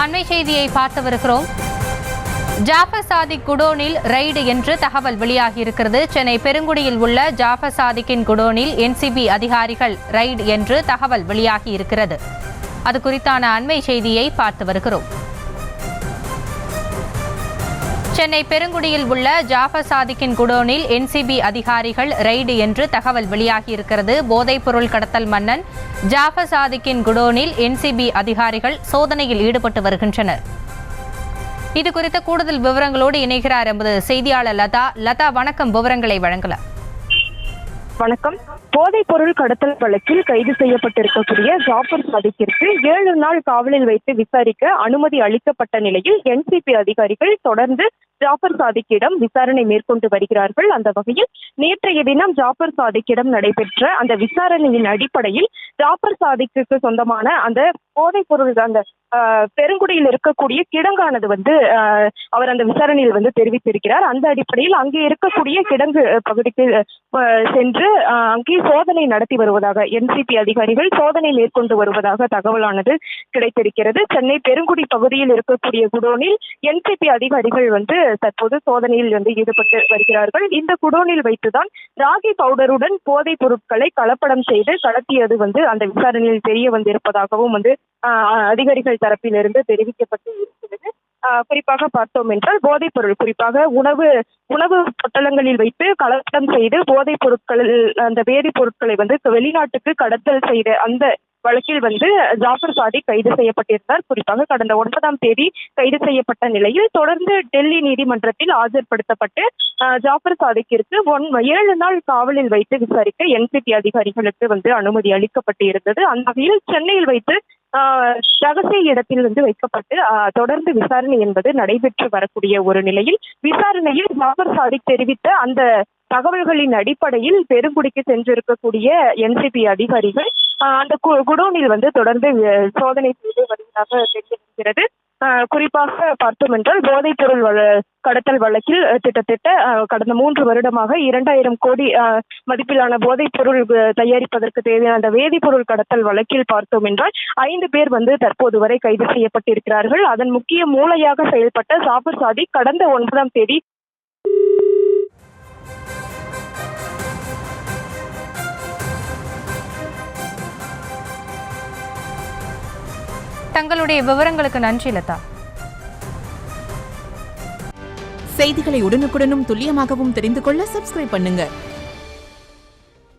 அண்மை செய்தியை பார்த்து வருகிறோம். ஜாஃபர் சாதிக் குடோனில் ரைடு என்று தகவல் வெளியாகியிருக்கிறது. சென்னை பெருங்குடியில் உள்ள ஜாஃபர் சாதிக்கின் குடோனில் என்சிபி அதிகாரிகள் ரைடு என்று தகவல் வெளியாகியிருக்கிறது. அது குறித்தான அண்மை செய்தியை பார்த்து வருகிறோம். சென்னை பெருங்குடியில் உள்ள ஜாஃபர் சாதிக்கின் குடோனில் என்சிபி அதிகாரிகள் ரைடு என்று தகவல் வெளியாகியிருக்கிறது. போதைப்பொருள் கடத்தல் மன்னன் ஜாஃபர் சாதிக்கின் குடோனில் என்சிபி அதிகாரிகள் சோதனையில் ஈடுபட்டு வருகின்றனர். இது குறித்த கூடுதல் விவரங்களோடு இணைகிறார் எமது செய்தியாளர் லதா. லதா, வணக்கம். விவரங்களை வழங்கலாம். வணக்கம். போதைப் பொருள் கடத்தல் வழக்கில் கைது செய்யப்பட்டிருக்கக்கூடிய ஜாஃபர் சாதிக்கிற்கு 7 நாள் காவலில் வைத்து விசாரிக்க அனுமதி அளிக்கப்பட்ட நிலையில் என்சிபி அதிகாரிகள் தொடர்ந்து ஜாஃபர் சாதிக்கிடம் விசாரணை மேற்கொண்டு வருகிறார்கள். அந்த வகையில் நேற்றைய தினம் ஜாஃபர் சாதிக்கிடம் நடைபெற்ற அந்த விசாரணையின் அடிப்படையில் ஜாஃபர் சாதிக்கு சொந்தமான அந்த போதைப் பொருள் அந்த பெருங்குடியில் இருக்கக்கூடிய கிடங்கானது அவர் அந்த விசாரணையில் தெரிவித்திருக்கிறார். அந்த அடிப்படையில் அங்கே இருக்கக்கூடிய கிடங்கு பகுதிக்கு சென்று அங்கே சோதனை நடத்தி வருவதாக என்சிபி அதிகாரிகள் சோதனை மேற்கொண்டு வருவதாக தகவலானது கிடைத்திருக்கிறது. சென்னை பெருங்குடி பகுதியில் இருக்கக்கூடிய குடோனில் என்சிபி அதிகாரிகள் தற்போது சோதனையில் ஈடுபட்டு வருகிறார்கள். இந்த குடோனில் வைத்துதான் ராகி பவுடருடன் போதைப் பொருட்களை கலப்படம் செய்து கடத்தியது அந்த விசாரணையில் தெரிய வந்திருப்பதாகவும் அதிகாரிகள் தரப்பிலிருந்து தெரிவிக்கப்பட்டு இருக்கிறது. குறிப்பாக பார்த்தோம் என்றால் போதைப் பொருள், குறிப்பாக உணவு பொட்டலங்களில் வைத்து கலப்படம் செய்து போதைப் பொருட்கள் அந்த வேதிப்பொருட்களை வெளிநாட்டுக்கு கடத்தல் செய்த அந்த வழக்கில் ஜாஃபர் சாதிக் கைது செய்யப்பட்டிருந்தார். குறிப்பாக கடந்த 9ஆம் தேதி கைது செய்யப்பட்ட நிலையில் தொடர்ந்து டெல்லி நீதிமன்றத்தில் ஆஜர்படுத்தப்பட்டு ஜாஃபர் சாதிக்கிற்கு 7 நாள் காவலில் வைத்து விசாரிக்க என்சிபி அதிகாரிகளுக்கு அனுமதி அளிக்கப்பட்டு இருந்தது. அந்த வகையில் சென்னையில் வைத்து ரகசிய இடத்தில் வைக்கப்பட்டு தொடர்ந்து விசாரணை என்பது நடைபெற்று வரக்கூடிய ஒரு நிலையில் விசாரணையில் ஜாஃபர் சாதிக் தெரிவித்த அந்த தகவல்களின் அடிப்படையில் பெருங்குடிக்கு சென்றிருக்கக்கூடிய என்சிபி அதிகாரிகள் அந்த குடோனில் தொடர்ந்து சோதனை செய்து வருவதாக தெரிவிக்கிறது. குறிப்பாக பார்த்தோம் என்றால் போதைப் பொருள் கடத்தல் வழக்கில் கிட்டத்தட்ட கடந்த 3 வருடமாக 2000 கோடி மதிப்பிலான போதைப் பொருள் தயாரிப்பதற்கு தேவையான அந்த வேதிப்பொருள் கடத்தல் வழக்கில் பார்த்தோம் என்றால் 5 பேர் தற்போது வரை கைது செய்யப்பட்டிருக்கிறார்கள். அதன் முக்கிய மூளையாக செயல்பட்ட ஜாஃபர் சாதிக் கடந்த 9ஆம் தேதி தங்களுடைய விவரங்களுக்கு நன்றி லதா. செய்திகளை உடனுக்குடனும் துல்லியமாகவும் தெரிந்து கொள்ள சப்ஸ்கிரைப் பண்ணுங்க.